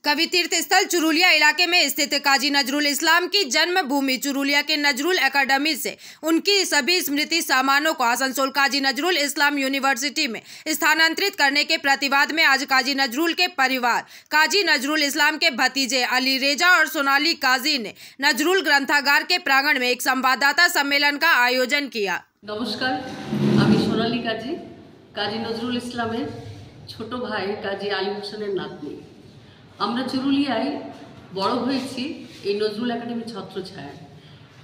कवि तीर्थ स्थल चुरुलिया इलाके में स्थित काजी नजरुल इस्लाम की जन्मभूमि चुरुलिया के नजरुल एकेडमी से उनकी सभी स्मृति सामानों को आसनसोल काजी नजरुल इस्लाम यूनिवर्सिटी में स्थानांतरित करने के प्रतिवाद में आज काजी नजरुल के परिवार काजी नजरुल इस्लाम के भतीजे अली रेजा और सोनाली काजी ने नजरुल ग्रंथागार के प्रांगण में एक संवाददाता सम्मेलन का आयोजन किया। नमस्कार, আমি সোনালী কাজী কাজী নজরুল ইসলামের ছোট ভাই কাজী আলী হোসেনের নাতনি। আমরা চুরুলিয়ায় বড় হয়েছি এই নজরুল একাডেমি ছত্রছায়ায়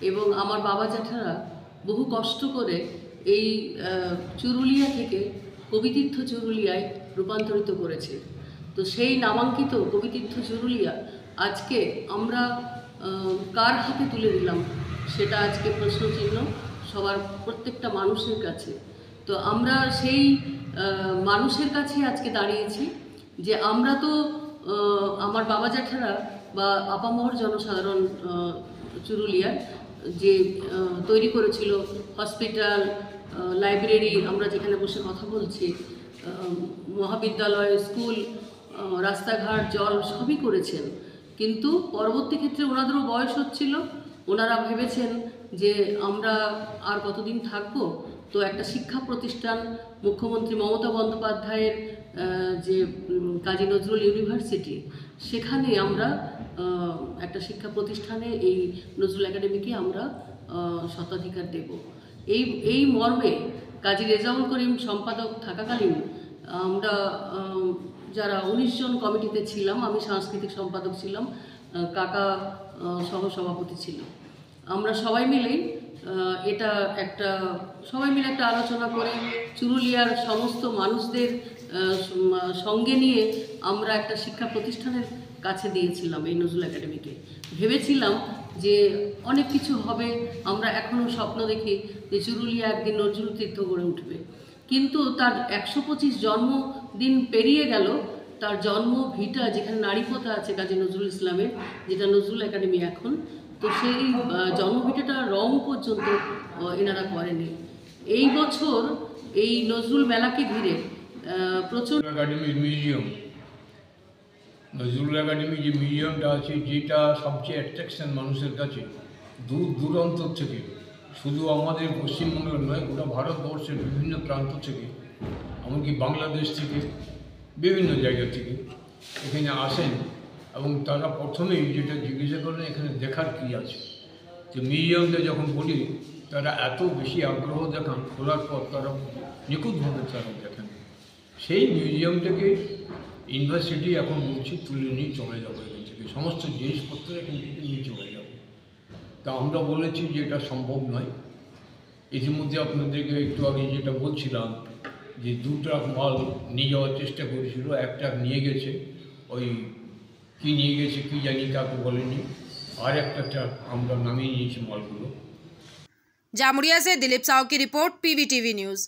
এবং আমার বাবা জ্যাঠারা বহু কষ্ট করে এই চুরুলিয়া থেকে কবিতীর্থ চুরুলিয়ায় রূপান্তরিত করেছে। তো সেই নামাঙ্কিত কবিতীর্থ চুরুলিয়া আজকে আমরা কার হাতে তুলে দিলাম সেটা আজকে প্রশ্নচিহ্ন সবার প্রত্যেকটা মানুষের কাছে। তো আমরা সেই মানুষের কাছে আজকে দাঁড়িয়েছি যে আমরা তো আমার বাবা জ্যাঠারা বা আপামর জনসাধারণ চুরুলিয়ার যে তৈরি করেছিল হসপিটাল, লাইব্রেরি, আমরা যেখানে বসে কথা বলছি, মহাবিদ্যালয়, স্কুল, রাস্তাঘাট, জল সবই করেছেন। কিন্তু পরবর্তী ক্ষেত্রে ওনাদেরও বয়স হচ্ছিল, ওনারা ভেবেছেন যে আমরা আর কতদিন থাকবো, তো একটা শিক্ষা প্রতিষ্ঠান মুখ্যমন্ত্রী মমতা বন্দ্যোপাধ্যায়ের যে কাজী নজরুল ইউনিভার্সিটি, সেখানে আমরা একটা শিক্ষা প্রতিষ্ঠানে এই নজরুল একাডেমিকে আমরা স্বত্বাধিকার দেব। এই মর্মে কাজী রেজাউল করিম সম্পাদক থাকাকালীন আমরা যারা 19 জন কমিটিতে ছিলাম, আমি সাংস্কৃতিক সম্পাদক ছিলাম, কাকা সহসভাপতি ছিল, আমরা সবাই মিলে একটা আলোচনা করে চুরুলিয়ার সমস্ত মানুষদের সঙ্গে নিয়ে আমরা একটা শিক্ষা প্রতিষ্ঠানের কাছে দিয়েছিলাম এই নজরুল একাডেমিকে। ভেবেছিলাম যে অনেক কিছু হবে, আমরা এখনও স্বপ্ন দেখি যে চুরুলিয়া একদিন নজরুল তীর্থ গড়ে উঠবে। কিন্তু তার 125 জন্মদিন পেরিয়ে গেল, তার জন্ম ভিটা যেখানে নারীপোতা আছে কাজী নজরুল ইসলামের, যেটা নজরুল একাডেমি এখন, তো সেই জন্মভিটাটা রং পর্যন্ত এনারা করেনি। এই বছর এই নজরুল মেলাকে ঘিরে প্রচুর একাডেমির মিউজিয়াম, নজরুল একাডেমি যে মিউজিয়ামটা আছে, যেটা সবচেয়ে অ্যাট্রাকশন মানুষের কাছে দূর দূরান্ত থেকে, শুধু আমাদের পশ্চিমবঙ্গের নয়, গোটা ভারতবর্ষের বিভিন্ন প্রান্ত থেকে, এমনকি বাংলাদেশ থেকে, বিভিন্ন জায়গা থেকে এখানে আসেন এবং তারা প্রথমেই যেটা জিজ্ঞাসা করেন এখানে দেখার কী আছে। তো মিউজিয়ামটা যখন বলি, তারা এত বেশি আগ্রহ দেখান, খোলার পর তারা নিখুঁতভাবে তারা দেখেন। সেই মিউজিয়ামটাকে ইউনিভার্সিটি এখন বলছি তুলে নিয়ে চলে যাবো, এখান থেকে সমস্ত জিনিসপত্র এখান থেকে নিয়ে চলে যাবো। তা আমরা বলেছি যে এটা সম্ভব নয়। ইতিমধ্যে আপনাদেরকে একটু আগে যেটা বলছিলাম যে 2 ট্রাক মাল নিয়ে যাওয়ার চেষ্টা করেছিল, 1 ট্রাক নিয়ে গেছে, ওই কী নিয়ে গেছে কী জানি, কাউকে বলেনি, আর একটা ট্রাক আমরা নামিয়ে নিয়েছি মালগুলো। जामुड़िया से दिलीप साहू की रिपोर्ट, PVTV न्यूज़।